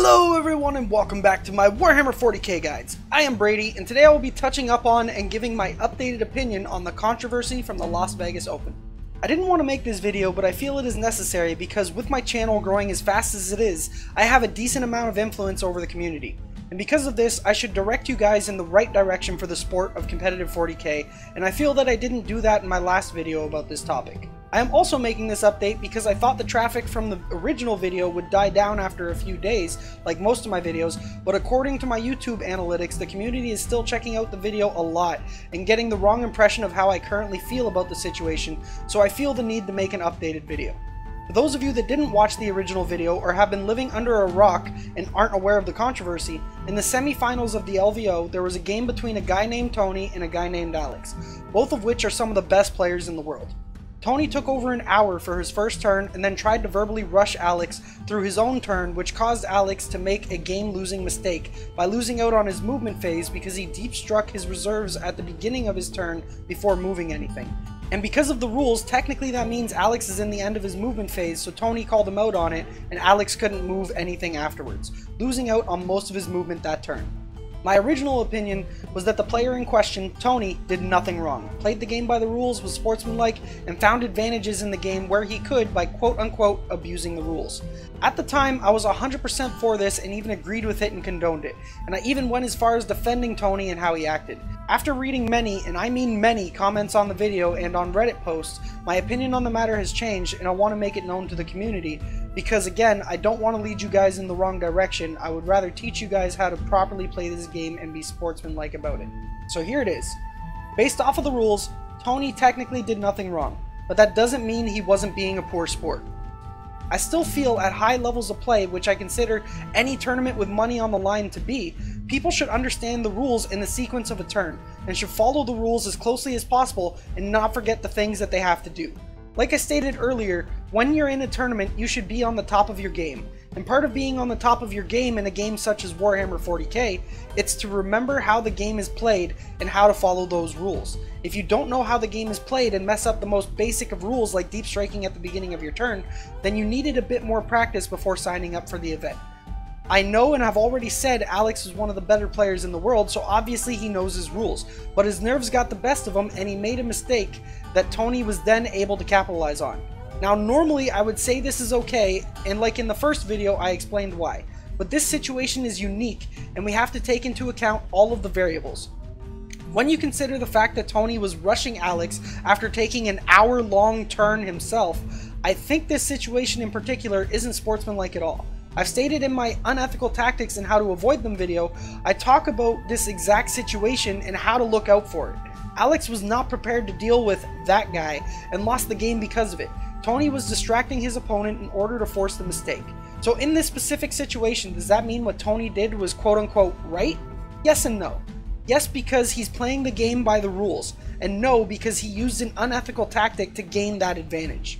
Hello everyone and welcome back to my Warhammer 40k guides. I am Brady and today I will be touching up on and giving my updated opinion on the controversy from the Las Vegas Open. I didn't want to make this video, but I feel it is necessary because with my channel growing as fast as it is, I have a decent amount of influence over the community. And because of this, I should direct you guys in the right direction for the sport of competitive 40k, and I feel that I didn't do that in my last video about this topic. I am also making this update because I thought the traffic from the original video would die down after a few days, like most of my videos, but according to my YouTube analytics, the community is still checking out the video a lot and getting the wrong impression of how I currently feel about the situation, so I feel the need to make an updated video. For those of you that didn't watch the original video or have been living under a rock and aren't aware of the controversy, in the semi-finals of the LVO there was a game between a guy named Tony and a guy named Alex, both of which are some of the best players in the world. Tony took over an hour for his first turn and then tried to verbally rush Alex through his own turn, which caused Alex to make a game-losing mistake by losing out on his movement phase because he deep struck his reserves at the beginning of his turn before moving anything. And because of the rules, technically that means Alex is in the end of his movement phase, so Tony called him out on it and Alex couldn't move anything afterwards, losing out on most of his movement that turn. My original opinion was that the player in question, Tony, did nothing wrong, played the game by the rules, was sportsmanlike, and found advantages in the game where he could by quote-unquote abusing the rules. At the time, I was 100% for this and even agreed with it and condoned it, and I even went as far as defending Tony and how he acted. After reading many, and I mean many, comments on the video and on Reddit posts, my opinion on the matter has changed and I want to make it known to the community because again, I don't want to lead you guys in the wrong direction. I would rather teach you guys how to properly play this game and be sportsmanlike about it. So here it is. Based off of the rules, Tony technically did nothing wrong, but that doesn't mean he wasn't being a poor sport. I still feel at high levels of play, which I consider any tournament with money on the line to be, people should understand the rules in the sequence of a turn, and should follow the rules as closely as possible and not forget the things that they have to do. Like I stated earlier, when you're in a tournament, you should be on the top of your game. And part of being on the top of your game in a game such as Warhammer 40k, it's to remember how the game is played and how to follow those rules. If you don't know how the game is played and mess up the most basic of rules like deep striking at the beginning of your turn, then you needed a bit more practice before signing up for the event. I know and have already said Alex is one of the better players in the world, so obviously he knows his rules, but his nerves got the best of him and he made a mistake that Tony was then able to capitalize on. Now normally I would say this is okay, and like in the first video I explained why, but this situation is unique and we have to take into account all of the variables. When you consider the fact that Tony was rushing Alex after taking an hour-long turn himself, I think this situation in particular isn't sportsmanlike at all. I've stated in my unethical tactics and how to avoid them video, I talk about this exact situation and how to look out for it. Alex was not prepared to deal with that guy and lost the game because of it. Tony was distracting his opponent in order to force the mistake. So in this specific situation, does that mean what Tony did was quote-unquote right? Yes and no. Yes, because he's playing the game by the rules, and no, because he used an unethical tactic to gain that advantage.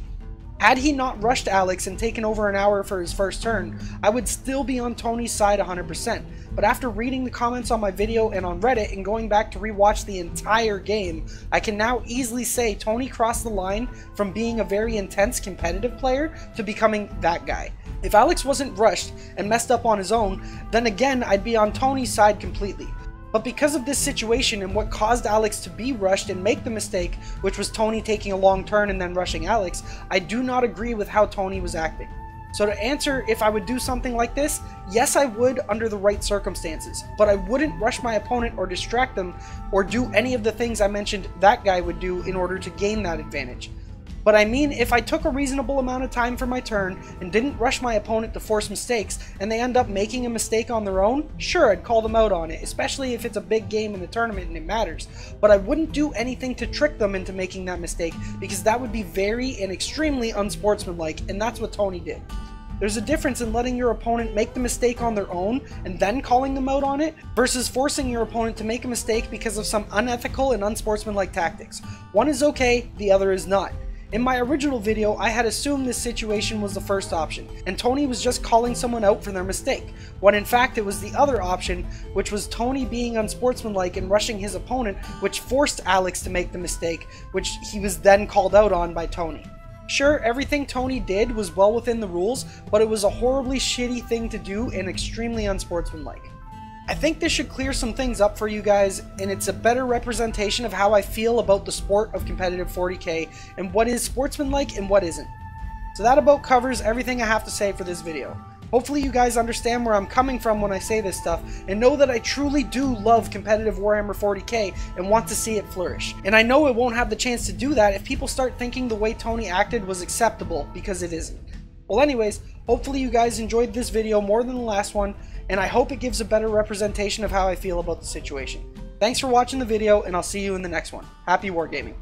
Had he not rushed Alex and taken over an hour for his first turn, I would still be on Tony's side 100%, but after reading the comments on my video and on Reddit and going back to rewatch the entire game, I can now easily say Tony crossed the line from being a very intense competitive player to becoming that guy. If Alex wasn't rushed and messed up on his own, then again I'd be on Tony's side completely. But because of this situation and what caused Alex to be rushed and make the mistake, which was Tony taking a long turn and then rushing Alex, I do not agree with how Tony was acting. So to answer if I would do something like this, yes I would under the right circumstances, but I wouldn't rush my opponent or distract them or do any of the things I mentioned that guy would do in order to gain that advantage. But I mean, if I took a reasonable amount of time for my turn and didn't rush my opponent to force mistakes and they end up making a mistake on their own, sure, I'd call them out on it, especially if it's a big game in the tournament and it matters. But I wouldn't do anything to trick them into making that mistake because that would be very and extremely unsportsmanlike, and that's what Tony did. There's a difference in letting your opponent make the mistake on their own and then calling them out on it versus forcing your opponent to make a mistake because of some unethical and unsportsmanlike tactics. One is okay, the other is not. In my original video, I had assumed this situation was the first option, and Tony was just calling someone out for their mistake, when in fact it was the other option, which was Tony being unsportsmanlike and rushing his opponent, which forced Alex to make the mistake, which he was then called out on by Tony. Sure, everything Tony did was well within the rules, but it was a horribly shitty thing to do and extremely unsportsmanlike. I think this should clear some things up for you guys, and it's a better representation of how I feel about the sport of competitive 40K and what is sportsmanlike and what isn't. So that about covers everything I have to say for this video. Hopefully you guys understand where I'm coming from when I say this stuff, and know that I truly do love competitive Warhammer 40K and want to see it flourish. And I know it won't have the chance to do that if people start thinking the way Tony acted was acceptable, because it isn't. Well anyways, hopefully you guys enjoyed this video more than the last one, and I hope it gives a better representation of how I feel about the situation. Thanks for watching the video, and I'll see you in the next one. Happy wargaming.